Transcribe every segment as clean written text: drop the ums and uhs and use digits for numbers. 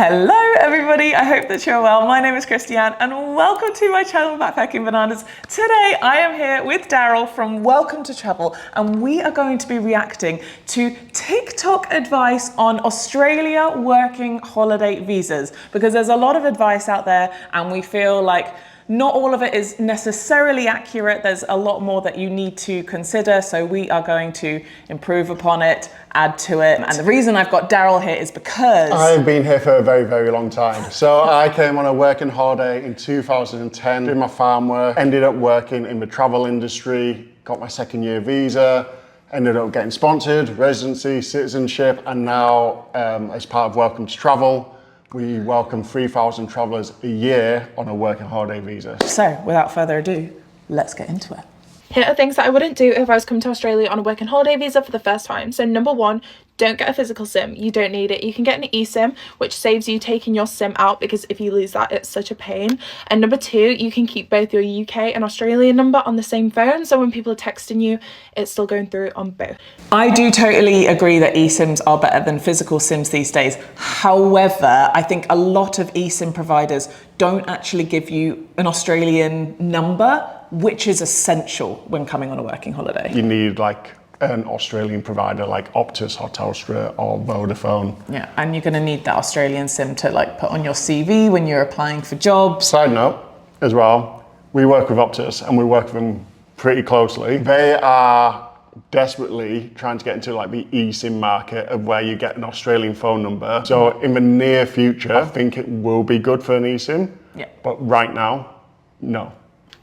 Hello everybody, I hope that you're well. My name is Christianne and welcome to my channel Backpacking Bananas. Today I am here with Daryl from Welcome to Travel and we are going to be reacting to TikTok advice on Australia working holiday visas, because there's a lot of advice out there and we feel like not all of it is necessarily accurate. There's a lot more that you need to consider. So we are going to improve upon it, add to it. And the reason I've got Daryl here is because I've been here for a very, very long time. So I came on a working holiday in 2010, did my farm work, ended up working in the travel industry, got my second year visa, ended up getting sponsored, residency, citizenship, and now as part of Welcome to Travel, we welcome 3,000 travellers a year on a working holiday visa. So without further ado, let's get into it. Here are things that I wouldn't do if I was coming to Australia on a working holiday visa for the first time. So number one, don't get a physical SIM. You don't need it. You can get an eSIM, which saves you taking your SIM out, because if you lose that, it's such a pain. And number two, you can keep both your UK and Australian number on the same phone. So when people are texting you, it's still going through on both. I do totally agree that eSIMs are better than physical SIMs these days. However, I think a lot of eSIM providers don't actually give you an Australian number, which is essential when coming on a working holiday. You need like an Australian provider like Optus or Telstra or Vodafone. Yeah, and you're gonna need that Australian SIM to like put on your CV when you're applying for jobs. Side note as well, we work with Optus and we work with them pretty closely. They are desperately trying to get into like the eSIM market of where you get an Australian phone number. So in the near future, I think it will be good for an eSIM. Yeah. But right now, no.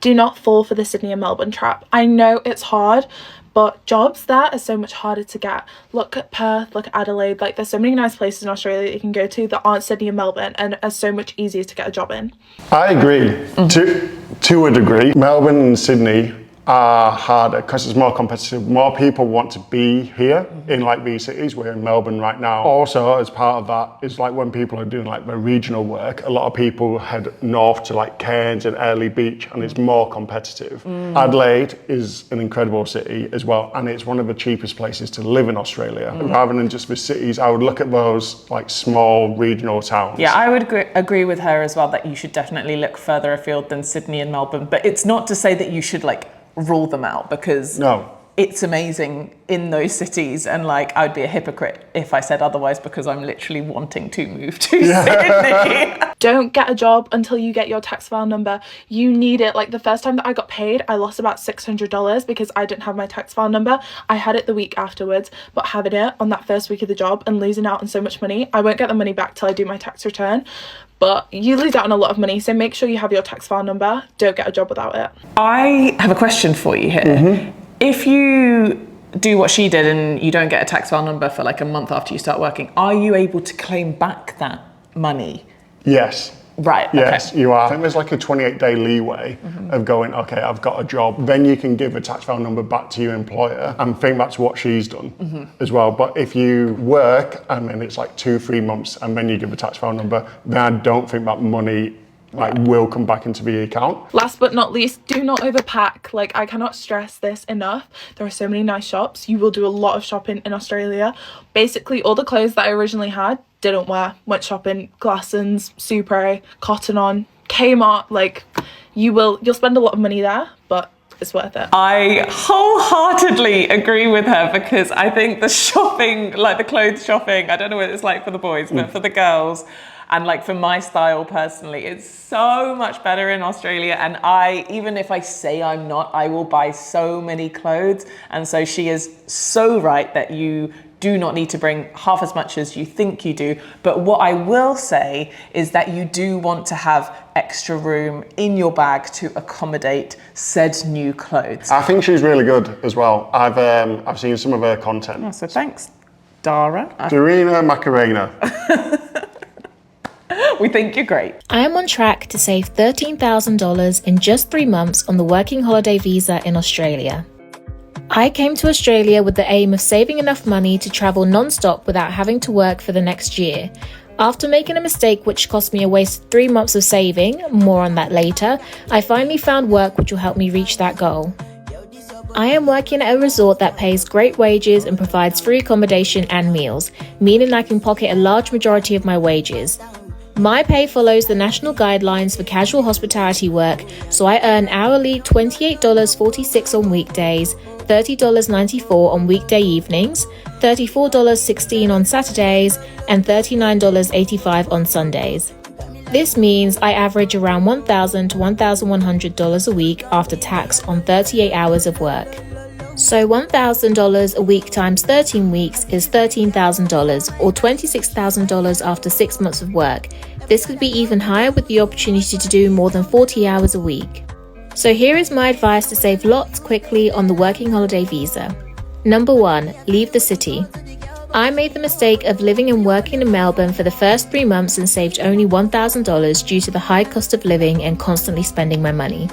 Do not fall for the Sydney and Melbourne trap. I know it's hard, but jobs there are so much harder to get. Look at Perth, look at Adelaide. Like, there's so many nice places in Australia that you can go to that aren't Sydney and Melbourne and are so much easier to get a job in. I agree to a degree. Melbourne and Sydney are harder because it's more competitive. More people want to be here in like these cities. We're in Melbourne right now. Also, as part of that is like when people are doing like the regional work, a lot of people head north to like Cairns and Early Beach, and it's more competitive. Adelaide is an incredible city as well, and it's one of the cheapest places to live in Australia. Rather than just the cities, I would look at those like small regional towns. Yeah, I would agree with her as well that you should definitely look further afield than Sydney and Melbourne, but it's not to say that you should like rule them out, because it's amazing in those cities, and like I'd be a hypocrite if I said otherwise, because I'm literally wanting to move to Sydney. Don't get a job until you get your tax file number. You need it. Like the first time that I got paid, I lost about $600 because I didn't have my tax file number. I had it the week afterwards, but having it on that first week of the job and losing out on so much money, I won't get the money back till I do my tax return. But you lose out on a lot of money, so make sure you have your tax file number. Don't get a job without it. I have a question for you here. If you do what she did and you don't get a tax file number for like a month after you start working, are you able to claim back that money? Yes. Right. Yes, okay. you are. I think there's like a 28-day leeway of going, okay, I've got a job. Then you can give a tax file number back to your employer. And I think that's what she's done as well. But if you work and then it's like 2-3 months and then you give a tax file number, then I don't think that money will come back into the account. Last but not least, do not overpack. Like, I cannot stress this enough. There are so many nice shops. You will do a lot of shopping in Australia. Basically, all the clothes that I originally had, didn't wear. Went shopping, Glassons, Surrey, Cotton On, Kmart. Like, you'll spend a lot of money there, but it's worth it. I wholeheartedly agree with her, because I think the shopping, like the clothes shopping, I don't know what it's like for the boys, but for the girls, and like for my style personally, it's so much better in Australia. And even if I say I'm not, I will buy so many clothes. And so she is so right that you do not need to bring half as much as you think you do. But what I will say is that you do want to have extra room in your bag to accommodate said new clothes. I think she's really good as well. I've seen some of her content. Oh, so thanks, Dara. Darina Macarena. We think you're great. I am on track to save $13,000 in just 3 months on the working holiday visa in Australia. I came to Australia with the aim of saving enough money to travel non-stop without having to work for the next year. After making a mistake which cost me a wasted 3 months of saving, more on that later, I finally found work which will help me reach that goal. I am working at a resort that pays great wages and provides free accommodation and meals, meaning I can pocket a large majority of my wages. My pay follows the national guidelines for casual hospitality work, so I earn hourly $28.46 on weekdays, $30.94 on weekday evenings, $34.16 on Saturdays, and $39.85 on Sundays. This means I average around $1,000 to $1,100 a week after tax on 38 hours of work. So $1,000 a week times 13 weeks is $13,000 or $26,000 after 6 months of work. This could be even higher with the opportunity to do more than 40 hours a week. So here is my advice to save lots quickly on the working holiday visa. Number 1, leave the city. I made the mistake of living and working in Melbourne for the first 3 months and saved only $1,000 due to the high cost of living and constantly spending my money.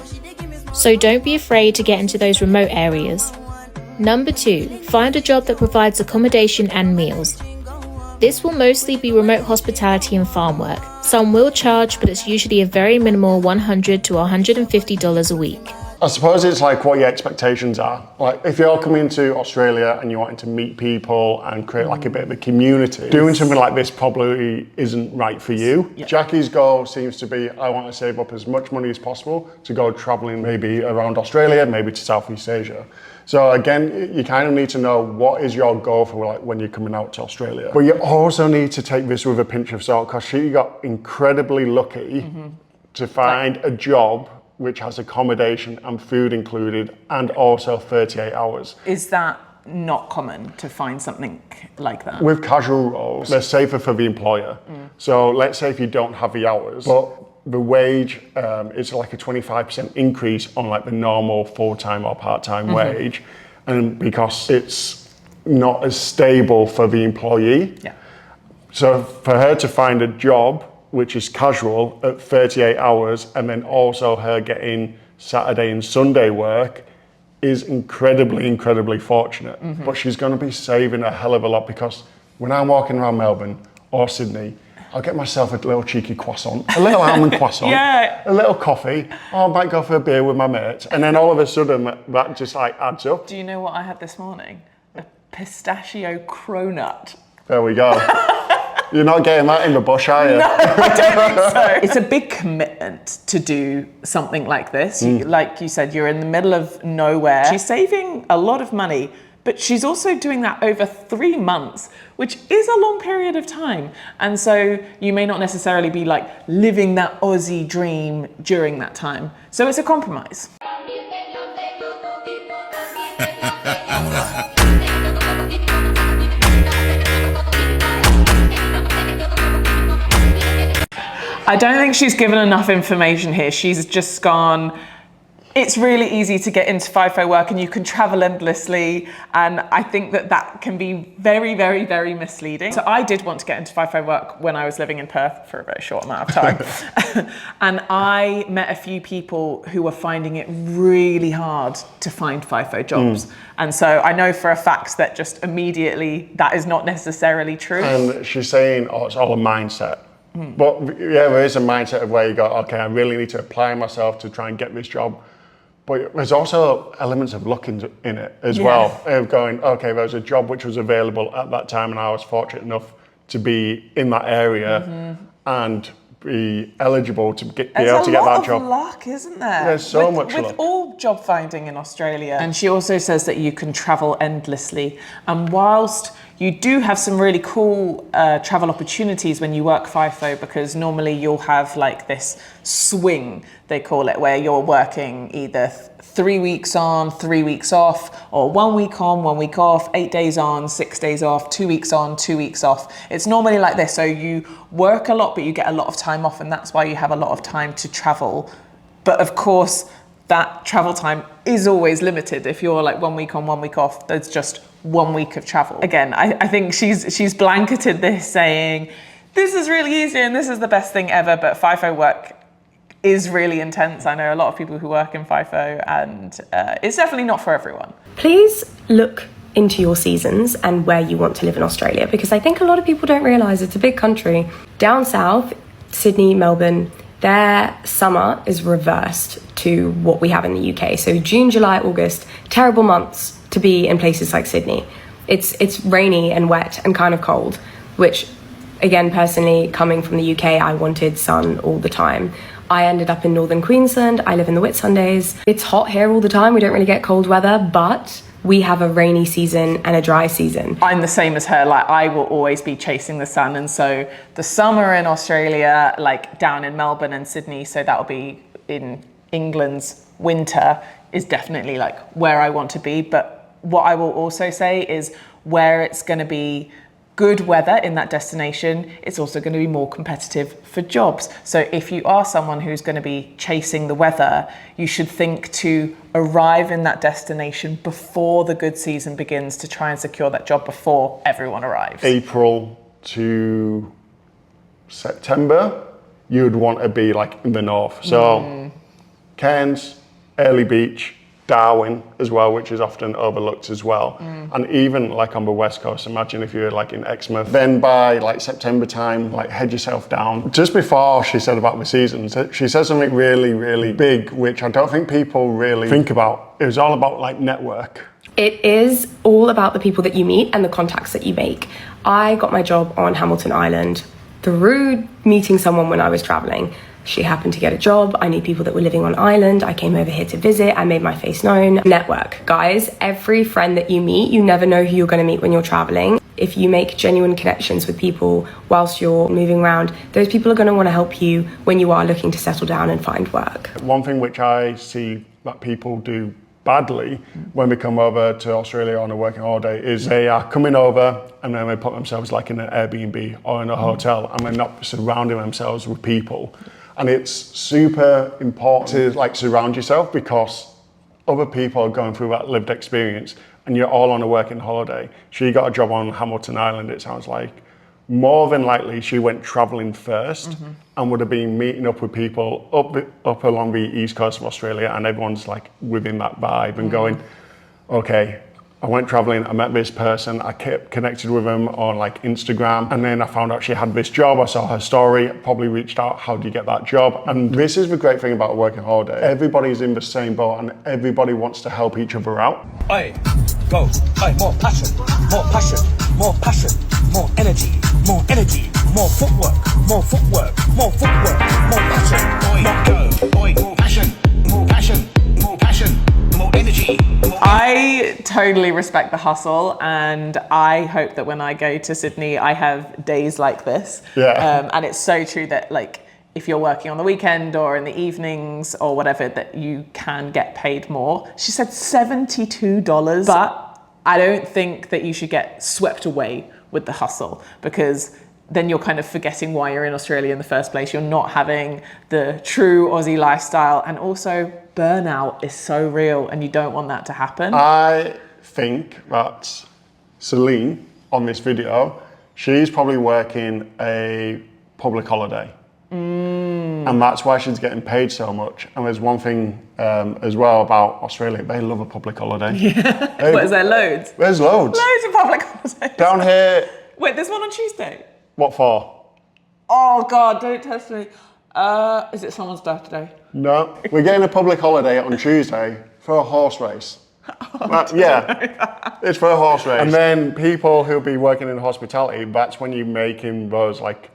So don't be afraid to get into those remote areas. Number 2, find a job that provides accommodation and meals. This will mostly be remote hospitality and farm work. Some will charge, but it's usually a very minimal $100 to $150 a week. I suppose it's like what your expectations are. Like if you're coming to Australia and you're wanting to meet people and create like a bit of a community, doing something like this probably isn't right for you. Yeah. Jackie's goal seems to be, I want to save up as much money as possible to go traveling maybe around Australia, maybe to Southeast Asia. So again, you kind of need to know what is your goal for like when you're coming out to Australia. But you also need to take this with a pinch of salt because she got incredibly lucky to find a job which has accommodation and food included and also 38 hours. Is that not common to find something like that? With casual roles, they're safer for the employer. So let's say if you don't have the hours, but the wage is like a 25% increase on like the normal full-time or part-time wage, and because it's not as stable for the employee. Yeah. So for her to find a job which is casual at 38 hours and then also her getting Saturday and Sunday work is incredibly fortunate. But she's going to be saving a hell of a lot because when I'm walking around Melbourne or Sydney, I'll get myself a little cheeky croissant, a little almond croissant, a little coffee, or I might go for a beer with my mates, and then all of a sudden that just like adds up. Do you know what I had this morning? A pistachio cronut. There we go. You're not getting that in the bush, are you? No, I don't think so. It's a big commitment to do something like this. Like you said, you're in the middle of nowhere. She's saving a lot of money, but she's also doing that over 3 months, which is a long period of time. And so you may not necessarily be like living that Aussie dream during that time. So it's a compromise. I don't think she's given enough information here. She's just gone, it's really easy to get into FIFO work and you can travel endlessly. And I think that that can be very misleading. So I did want to get into FIFO work when I was living in Perth for a very short amount of time. And I met a few people who were finding it really hard to find FIFO jobs. And so I know for a fact that just immediately that is not necessarily true. And she's saying, oh, it's all a mindset. But yeah, there is a mindset of where you go, okay, I really need to apply myself to try and get this job. But there's also elements of luck in it as well. Of going, okay, there was a job which was available at that time and I was fortunate enough to be in that area and be eligible to be able to get that job. There's a lot of luck, isn't there? There's so much luck. With all job finding in Australia. And she also says that you can travel endlessly. And whilst you do have some really cool travel opportunities when you work FIFO, because normally you'll have like this swing, they call it, where you're working either 3 weeks on, 3 weeks off, or 1 week on, 1 week off, 8 days on, 6 days off, 2 weeks on, 2 weeks off. It's normally like this. So you work a lot, but you get a lot of time off, and that's why you have a lot of time to travel. But of course, that travel time is always limited. If you're like 1 week on, 1 week off, there's just 1 week of travel. Again, I think she's blanketed this saying, this is really easy and this is the best thing ever, but FIFO work is really intense. I know a lot of people who work in FIFO and it's definitely not for everyone. Please look into your seasons and where you want to live in Australia, because I think a lot of people don't realise it's a big country. Down south, Sydney, Melbourne, their summer is reversed to what we have in the UK. So June, July, August, terrible months to be in places like Sydney. It's rainy and wet and kind of cold, which Again, personally, coming from the UK, I wanted sun all the time. I ended up in northern Queensland. I live in the Whitsundays. It's hot here all the time. We don't really get cold weather, but we have a rainy season and a dry season. I'm the same as her. Like, I will always be chasing the sun. And so the summer in Australia, like down in Melbourne and Sydney, so that'll be in England's winter, is definitely like where I want to be. But what I will also say is where it's going to be good weather in that destination, it's also going to be more competitive for jobs. So if you are someone who's going to be chasing the weather, you should think to arrive in that destination before the good season begins to try and secure that job before everyone arrives. April to September, you'd want to be like in the north. So Cairns, Early Beach, Darwin as well, which is often overlooked as well. And even like on the west coast, imagine if you're like in Exmouth, then by like September time, like head yourself down. Just before she said about the seasons, she said something really, really big, which I don't think people really think about. It was all about like network. It is all about the people that you meet and the contacts that you make. I got my job on Hamilton Island through meeting someone when I was traveling. She happened to get a job. I knew people that were living on island. I came over here to visit. I made my face known. Network. Guys, every friend that you meet, you never know who you're going to meet when you're traveling. If you make genuine connections with people whilst you're moving around, those people are going to want to help you when you are looking to settle down and find work. One thing which I see that people do badly when they come over to Australia on a working holiday is they are coming over and then they put themselves like in an Airbnb or in a hotel and they're not surrounding themselves with people. And it's super important to like surround yourself because other people are going through that lived experience and you're all on a working holiday. She got a job on Hamilton Island, it sounds like. More than likely she went traveling first and would have been meeting up with people up along the east coast of Australia, and everyone's like within that vibe and going, okay, I went traveling, I met this person, I kept connected with them on like Instagram, and then I found out she had this job, I saw her story, probably reached out, how do you get that job? And this is the great thing about a working holiday. Everybody's in the same boat and everybody wants to help each other out. Aye, go, aye, more passion, more passion, more passion, more energy, more energy, more footwork, more footwork, more footwork, more passion, oi, go, oi, more passion, more passion, more passion, more energy, more I totally respect the hustle, and I hope that when I go to Sydney, I have days like this. Yeah. And it's so true that like if you're working on the weekend or in the evenings or whatever, that you can get paid more. She said $72, but I don't think that you should get swept away with the hustle, because then you're kind of forgetting why you're in Australia in the first place. You're not having the true Aussie lifestyle, and also burnout is so real and you don't want that to happen. I think that Celine on this video, she's probably working a public holiday. And that's why she's getting paid so much. And there's one thing as well about Australia, they love a public holiday. Yeah. What, is there loads? There's loads. Loads of public holidays. Down here. Wait, there's one on Tuesday? What for? Oh God, don't test me. Is it someone's birthday? No, we're getting a public holiday on Tuesday for a horse race. Yeah, it's for a horse race. And then people who'll be working in hospitality, that's when you're making those like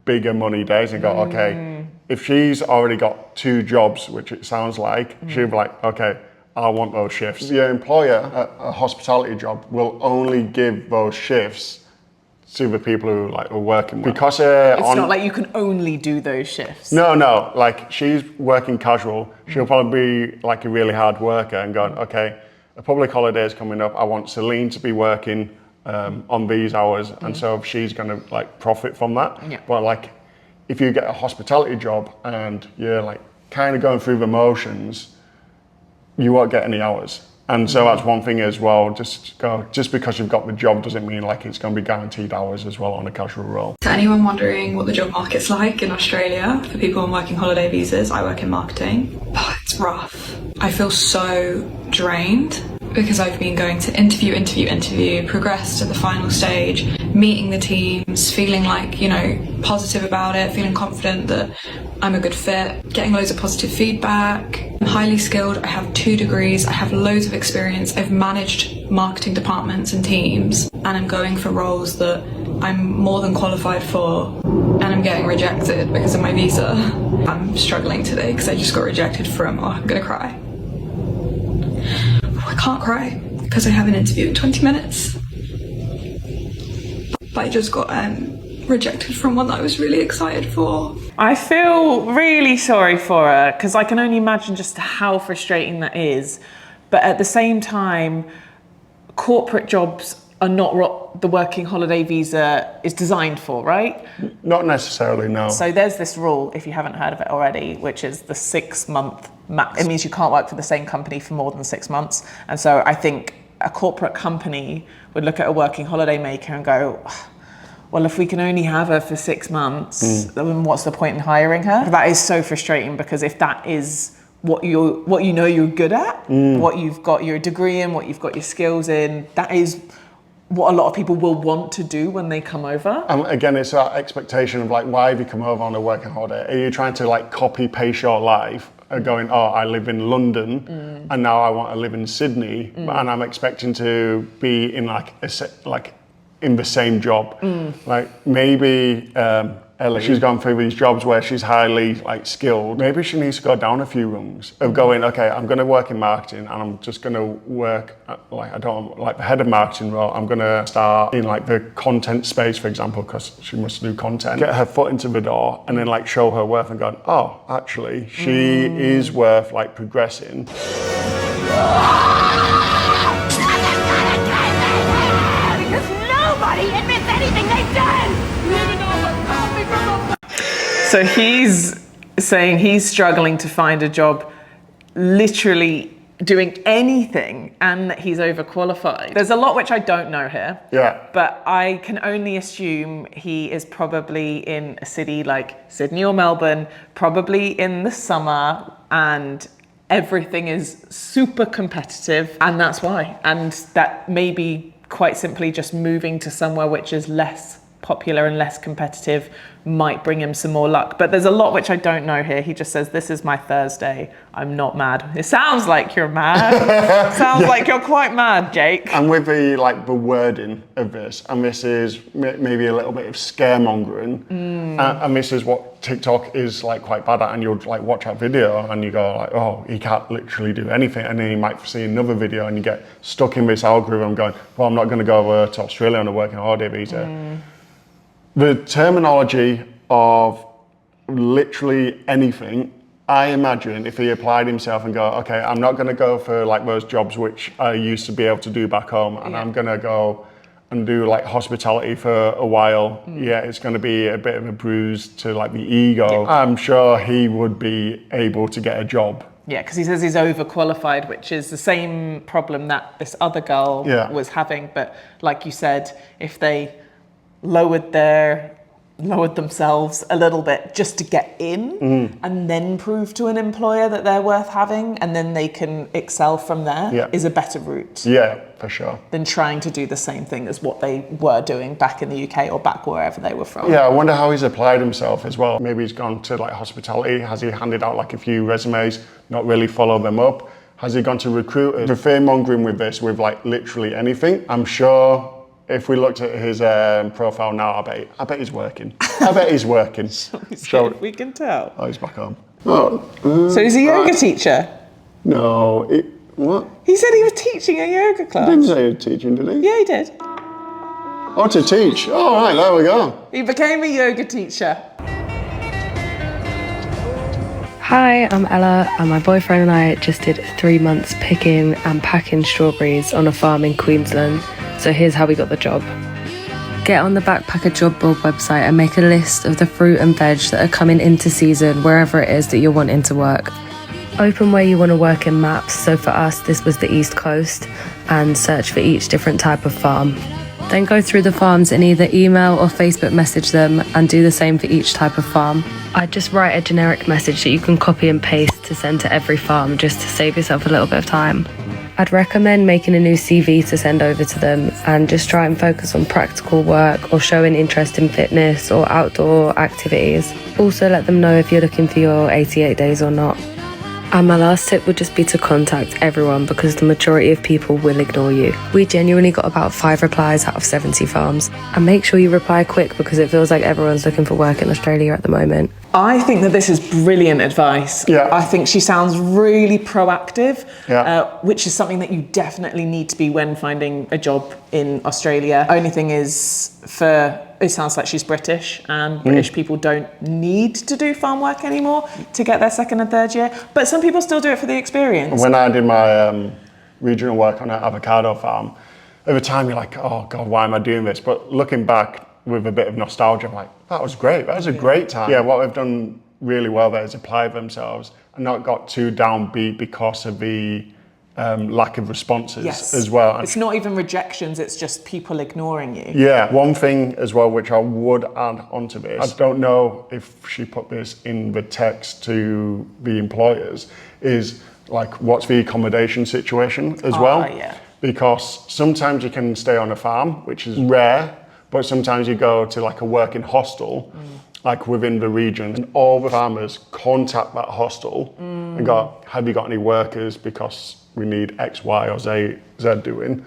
bigger money days and go, okay, if she's already got 2 jobs, which it sounds like, she'll be like, okay, I want those shifts. Your employer, a hospitality job, will only give those shifts to the people who like are working with. Because it's not like you can only do those shifts. No, like she's working casual. She'll probably be like a really hard worker and going, okay, a public holiday is coming up. I want Celine to be working on these hours, and so she's going to like profit from that. Yeah. But like, if you get a hospitality job and you're like kind of going through the motions, you won't get any hours. And so that's one thing as well. Just because you've got the job doesn't mean like it's going to be guaranteed hours as well on a casual role. To anyone wondering what the job market's like in Australia for people on working holiday visas, I work in marketing. Oh, it's rough. I feel so drained because I've been going to interview, progress to the final stage, meeting the teams, feeling like, you know, positive about it, feeling confident that I'm a good fit, getting loads of positive feedback. I'm highly skilled, I have 2 degrees, I have loads of experience, I've managed marketing departments and teams, and I'm going for roles that I'm more than qualified for, and I'm getting rejected because of my visa. I'm struggling today because I just got rejected from, I'm gonna cry. I can't cry because I have an interview in 20 minutes. But I just got rejected from one that I was really excited for. I feel really sorry for her because I can only imagine just how frustrating that is. But at the same time, corporate jobs are not what the working holiday visa is designed for, right? Not necessarily, no. So there's this rule, if you haven't heard of it already, which is the 6-month max. It means you can't work for the same company for more than 6 months. And so I think a corporate company would look at a working holiday maker and go, well, if we can only have her for 6 months, then what's the point in hiring her? That is so frustrating, because if that is what you know you're good at, what you've got your degree in, what you've got your skills in, that is what a lot of people will want to do when they come over. Again, it's that expectation of like, why have you come over on a working holiday? Are you trying to like copy paste your life? Going, oh, I live in London and now I want to live in Sydney, and I'm expecting to be in like in the same job. Like maybe Ellie, she's gone through these jobs where she's highly like skilled. Maybe she needs to go down a few rungs of going, okay, I'm going to work in marketing and I'm just going to work at, the head of marketing role. I'm going to start in like the content space, for example, because she must do content. Get her foot into the door and then like show her worth and go, oh, actually, she is worth like progressing. Because nobody admits anything they've done! So he's saying he's struggling to find a job, literally doing anything, and that he's overqualified. There's a lot which I don't know here. Yeah. But I can only assume he is probably in a city like Sydney or Melbourne, probably in the summer, and everything is super competitive, and that's why. And that maybe quite simply just moving to somewhere which is less popular and less competitive might bring him some more luck. But there's a lot which I don't know here. He just says, this is my Thursday. I'm not mad. It sounds like you're mad. Sounds like you're quite mad, Jake. And with the wording of this, and this is maybe a little bit of scaremongering, and this is what TikTok is like quite bad at, and you'll like watch that video and you go like, oh, he can't literally do anything, and then you might see another video and you get stuck in this algorithm going, well, I'm not going to go over to Australia on a working holiday visa. The terminology of literally anything, I imagine if he applied himself and go, okay, I'm not going to go for like those jobs which I used to be able to do back home, and I'm going to go and do like hospitality for a while. Yeah, it's going to be a bit of a bruise to like the ego. I'm sure he would be able to get a job. Yeah, because he says he's overqualified, which is the same problem that this other girl was having. But like you said, if they lowered themselves a little bit just to get in and then prove to an employer that they're worth having, and then they can excel from there, is a better route. Yeah, for sure. Than trying to do the same thing as what they were doing back in the UK or back wherever they were from. Yeah, I wonder how he's applied himself as well. Maybe he's gone to like hospitality. Has he handed out like a few resumes, not really followed them up? Has he gone to recruiters? The fear-mongering with this, with like literally anything, I'm sure if we looked at his profile now, I bet he's working. I bet he's working. So we can tell. Oh, he's back home. So he's a yoga teacher? No, what? He said he was teaching a yoga class. He didn't say he was teaching, did he? Yeah, he did. Oh, to teach. Oh, right, there we go. He became a yoga teacher. Hi, I'm Ella, and my boyfriend and I just did 3 months picking and packing strawberries on a farm in Queensland. So here's how we got the job. Get on the Backpacker Job Board website and make a list of the fruit and veg that are coming into season wherever it is that you're wanting to work. Open where you want to work in maps. So for us, this was the East Coast, and search for each different type of farm. Then go through the farms and either email or Facebook message them, and do the same for each type of farm. I'd just write a generic message that you can copy and paste to send to every farm, just to save yourself a little bit of time. I'd recommend making a new CV to send over to them, and just try and focus on practical work or showing interest in fitness or outdoor activities. Also let them know if you're looking for your 88 days or not. And my last tip would just be to contact everyone because the majority of people will ignore you. We genuinely got about 5 replies out of 70 farms. And make sure you reply quick because it feels like everyone's looking for work in Australia at the moment. I think that this is brilliant advice. Yeah. I think she sounds really proactive, Yeah. which is something that you definitely need to be when finding a job in Australia. Only thing is, it sounds like she's British, and British people don't need to do farm work anymore to get their second and third year. But some people still do it for the experience. When I did my regional work on an avocado farm, over time you're like, oh God, why am I doing this? But looking back with a bit of nostalgia, I'm like, that was great. That was a great time. Yeah, what they've done really well there is apply themselves and not got too downbeat because of the lack of responses as well. It's not even rejections, it's just people ignoring you. Yeah, one thing as well, which I would add onto this, I don't know if she put this in the text to the employers, is like, what's the accommodation situation as well? Yeah. Because sometimes you can stay on a farm, which is rare, but sometimes you go to like a working hostel, like within the region, and all the farmers contact that hostel and go, have you got any workers? Because we need X, Y, or Z doing.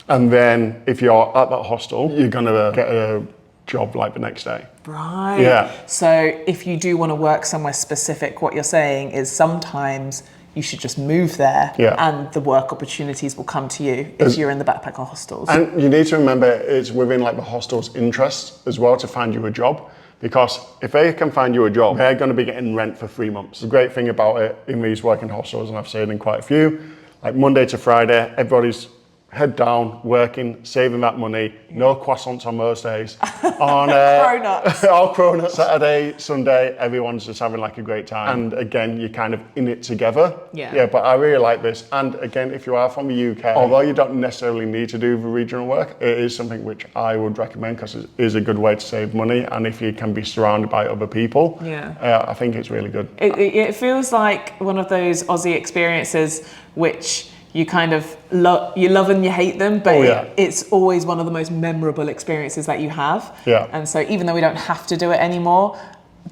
And then if you're at that hostel, you're gonna get a job like the next day. Right. Yeah. So if you do want to work somewhere specific, what you're saying is sometimes you should just move there, and the work opportunities will come to you if you're in the backpacker hostels. And you need to remember it's within like the hostel's interest as well to find you a job, because if they can find you a job, they're going to be getting rent for 3 months. The great thing about it in these working hostels, and I've stayed in quite a few, like Monday to Friday, everybody's head down, working, saving that money, no croissants on those days. On Cronuts. all cronuts. Saturday, Sunday, everyone's just having like a great time. And again, you're kind of in it together. Yeah, but I really like this. And again, if you are from the UK, although you don't necessarily need to do the regional work, it is something which I would recommend because it is a good way to save money. And if you can be surrounded by other people, I think it's really good. It feels like one of those Aussie experiences which you kind of you love and you hate them, but it's always one of the most memorable experiences that you have. Yeah. And so even though we don't have to do it anymore,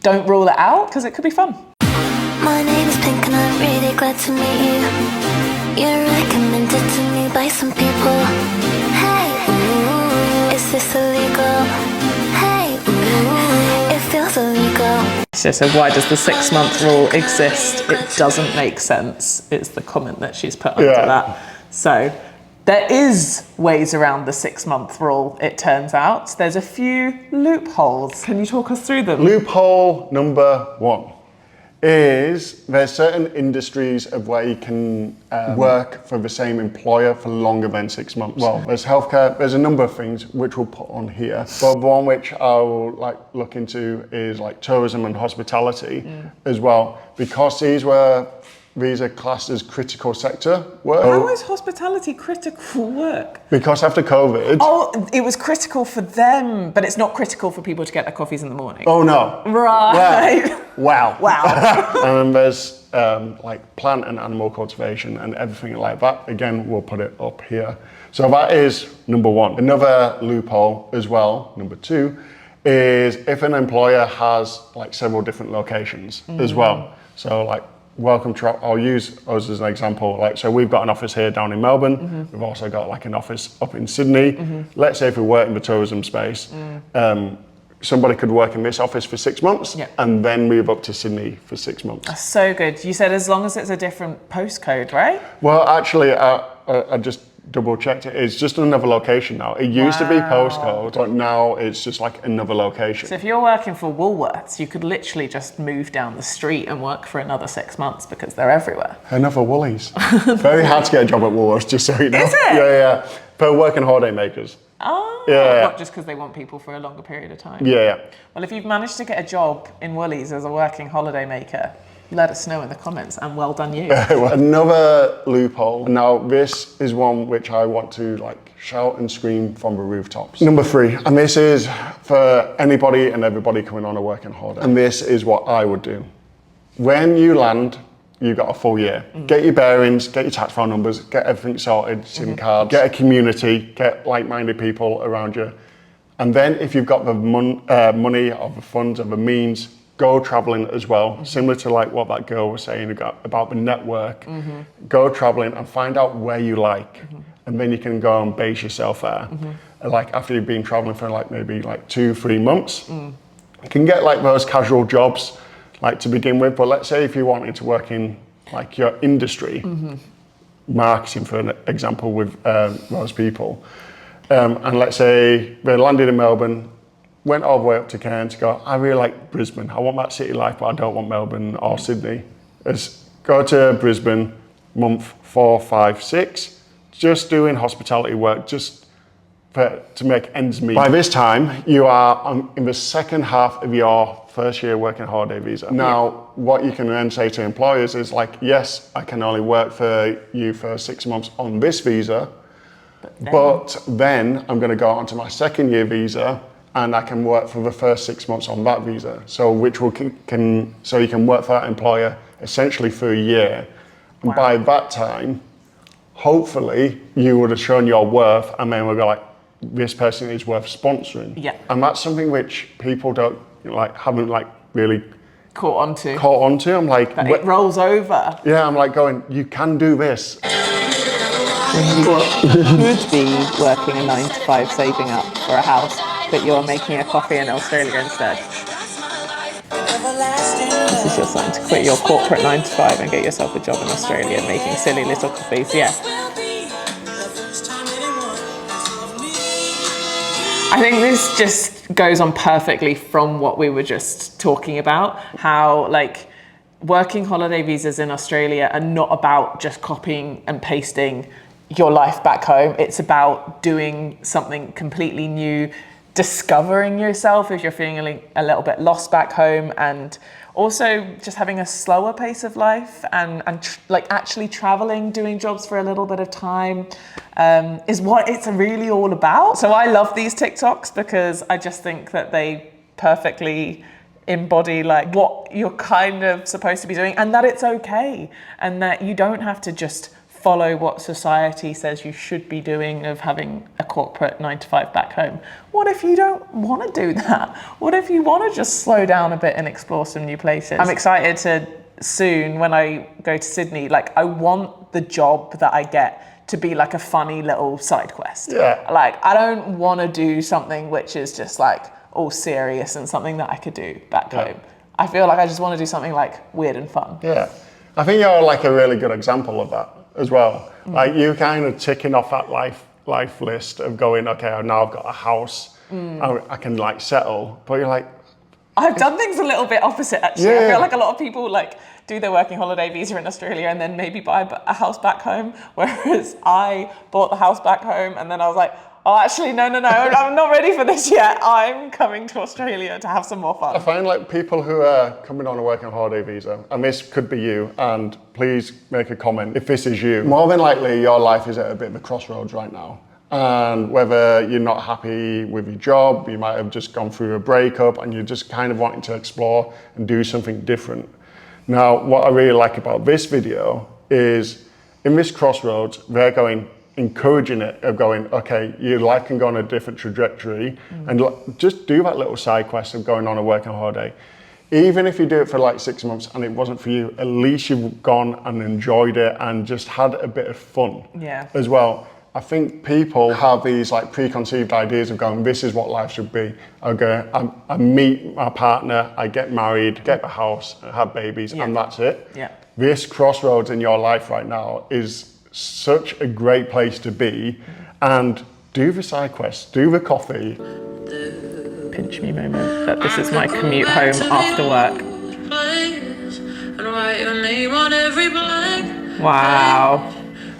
don't rule it out because it could be fun. My name is Pink and I'm really glad to meet you. You're recommended to me by some people. Hey, ooh, is this illegal? Hey, ooh, it feels illegal. So why does the 6-month rule exist? It doesn't make sense. It's the comment that she's put under that. So there is ways around the 6-month rule, it turns out. There's a few loopholes. Can you talk us through them? Loophole number 1 is there's certain industries of where you can work for the same employer for longer than 6 months. Well, there's healthcare, there's a number of things which we'll put on here. But the one which I'll look into is like tourism and hospitality as well, because these are classed as critical sector work. How is hospitality critical work? Because after COVID... Oh, it was critical for them, but it's not critical for people to get their coffees in the morning. Oh no. Right. Wow. Wow. And then there's like plant and animal cultivation and everything like that. Again, we'll put it up here. So that is number 1. Another loophole as well, number 2, is if an employer has like several different locations as well. So like I'll use us as an example. Like, so we've got an office here down in Melbourne. We've also got like an office up in Sydney. Let's say if we work in the tourism space, somebody could work in this office for 6 months and then move up to Sydney for 6 months. That's so good. You said as long as it's a different postcode, right? Well, actually, I just double checked it. It's just another location now. It used to be postcode, but now it's just like another location. So if you're working for Woolworths, you could literally just move down the street and work for another 6 months because they're everywhere. Another Woolies. Very hard to get a job at Woolworths, just so you know. Is it? Yeah. For working holiday makers. Oh, yeah. Not just because they want people for a longer period of time. Yeah. Well, if you've managed to get a job in Woolies as a working holiday maker, let us know in the comments, and well done you. Another loophole. Now, this is one which I want to like shout and scream from the rooftops. Number 3, and this is for anybody and everybody coming on a working holiday. And this is what I would do. When you land, you've got a full year. Get your bearings, get your tax file numbers, get everything sorted, SIM cards, get a community, get like-minded people around you. And then if you've got the money or the funds or the means, go traveling as well, similar to like what that girl was saying about the network. Go traveling and find out where you like, and then you can go and base yourself there. Like after you've been traveling for like maybe like 2-3 months, you can get like those casual jobs like to begin with. But let's say if you wanted to work in like your industry, marketing for an example with most people, and let's say they landed in Melbourne, went all the way up to Cairns to go, I really like Brisbane. I want that city life, but I don't want Melbourne or Sydney. Let's go to Brisbane, month 4, 5, 6, just doing hospitality work, just to make ends meet. By this time, you are in the second half of your first year working holiday visa. Now, what you can then say to employers is like, yes, I can only work for you for 6 months on this visa, but then I'm going to go on to my second year visa, and I can work for the first 6 months on that visa. So so you can work for that employer essentially for a year. And by that time, hopefully you would have shown your worth, and then we'll go like, this person is worth sponsoring. Yeah. And that's something which people haven't really Caught onto. I'm like, it rolls over. Yeah, I'm like going, you can do this. You could be working a 9 to 5 saving up for a house, but you're making a coffee in Australia instead. This is your sign to quit your corporate 9 to 5 and get yourself a job in Australia making silly little coffees. Yeah. I think this just goes on perfectly from what we were just talking about, how like working holiday visas in Australia are not about just copying and pasting your life back home. It's about doing something completely new, discovering yourself if you're feeling a little bit lost back home, and also just having a slower pace of life and like actually traveling, doing jobs for a little bit of time is what it's really all about. So I love these TikToks because I just think that they perfectly embody like what you're kind of supposed to be doing, and that it's okay, and that you don't have to just follow what society says you should be doing of having a corporate 9 to 5 back home. What if you don't want to do that? What if you want to just slow down a bit and explore some new places? I'm excited to soon, when I go to Sydney, like I want the job that I get to be like a funny little side quest. Yeah. Like I don't want to do something which is just like all serious and something that I could do back home. I feel like I just want to do something like weird and fun. Yeah. I think you're like a really good example of that as well. Like you kind of ticking off that life list of going, okay, now I've got a house, I can like settle, but you're like, I've done things a little bit opposite actually. Yeah. I feel like a lot of people like do their working holiday visa in Australia and then maybe buy a house back home, whereas I bought the house back home and then I was like, oh, actually, no, I'm not ready for this yet. I'm coming to Australia to have some more fun. I find like people who are coming on a working holiday visa, and this could be you, and please make a comment if this is you. More than likely, your life is at a bit of a crossroads right now. And whether you're not happy with your job, you might have just gone through a breakup and you're just kind of wanting to explore and do something different. Now, what I really like about this video is in this crossroads, they're encouraging it of going, okay, your life can go on a different trajectory and just do that little side quest of going on a working holiday. Even if you do it for like 6 months and it wasn't for you, at least you've gone and enjoyed it and just had a bit of fun as well. I think people have these like preconceived ideas of going, this is what life should be. I meet my partner, I get married, get a house, have babies, and that's it. Yeah. This crossroads in your life right now is such a great place to be, and do the side quest, do the coffee. Pinch me moment that this is my commute home after work. Wow.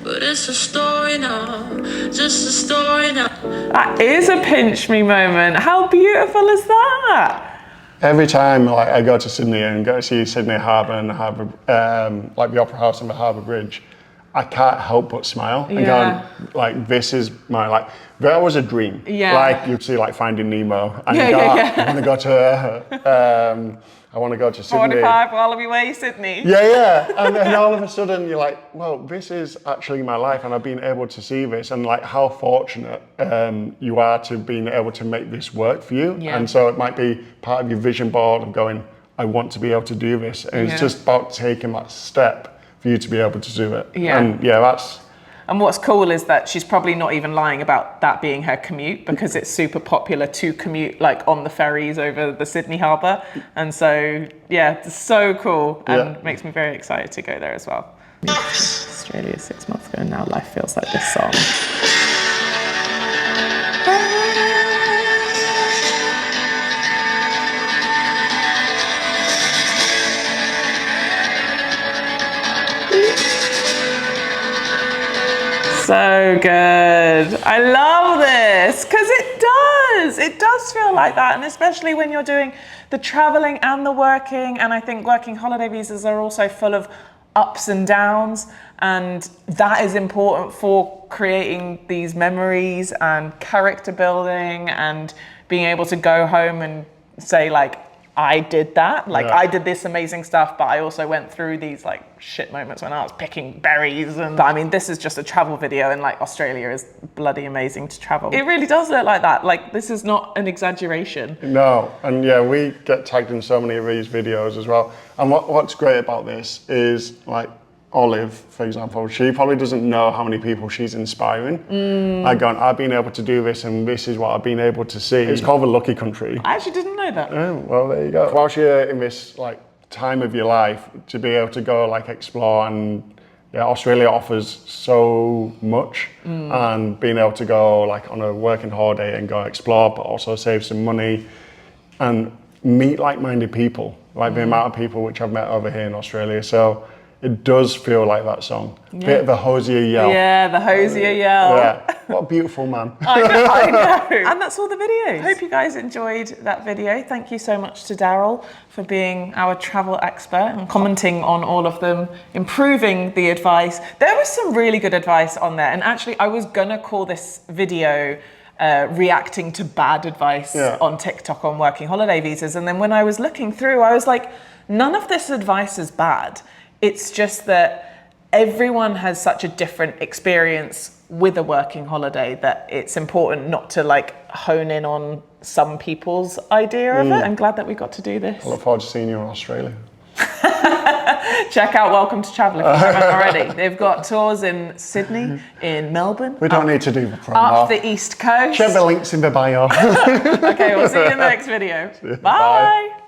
But it's a story now, just a story now. That is a pinch me moment. How beautiful is that? Every time like I go to Sydney and go to see Sydney Harbour and like the Opera House and the Harbour Bridge, I can't help but smile and go, like, this is my life. That was a dream. Yeah. Like you'd see like Finding Nemo and I want to go to Sydney. 45 Wallaby Way, Sydney. Yeah. And then all of a sudden you're like, well, this is actually my life and I've been able to see this, and like how fortunate you are to being able to make this work for you. Yeah. And so it might be part of your vision board of going, I want to be able to do this. And it's just about taking that step for you to be able to do it. Yeah. And that's... And what's cool is that she's probably not even lying about that being her commute, because it's super popular to commute like on the ferries over the Sydney Harbour. And so, yeah, it's so cool and makes me very excited to go there as well. Australia 6 months ago, and now life feels like this song. So good. I love this because it does feel like that, and especially when you're doing the traveling and the working. And I think working holiday visas are also full of ups and downs, and that is important for creating these memories and character building and being able to go home and say like, I did that, like I did this amazing stuff, but I also went through these like shit moments when I was picking berries. And I mean, this is just a travel video, and like Australia is bloody amazing to travel. It really does look like that. Like, this is not an exaggeration. No, and yeah, we get tagged in so many of these videos as well. And what's great about this is like Olive, for example, she probably doesn't know how many people she's inspiring. Like going, I've been able to do this, and this is what I've been able to see. It's called the lucky country. I actually didn't know that. Well, there you go. Whilst you're in this like time of your life, to be able to go like explore, and Australia offers so much, and being able to go like on a working holiday and go explore, but also save some money and meet like-minded people, like the amount of people which I've met over here in Australia. So it does feel like that song. Bit of a hosier yell. Yeah, the hosier yell. Yeah, what a beautiful man. I know. And that's all the videos. Hope you guys enjoyed that video. Thank you so much to Daryl for being our travel expert and commenting on all of them, improving the advice. There was some really good advice on there. And actually, I was gonna call this video reacting to bad advice on TikTok on working holiday visas. And then when I was looking through, I was like, none of this advice is bad. It's just that everyone has such a different experience with a working holiday that it's important not to like hone in on some people's idea of it. I'm glad that we got to do this. I look forward to seeing you in Australia. Check out Welcome to Travel if you haven't already. They've got tours in Sydney, in Melbourne. We don't need to do the promo. Up the East Coast. Check the links in the bio. Okay, we'll see you in the next video. Bye.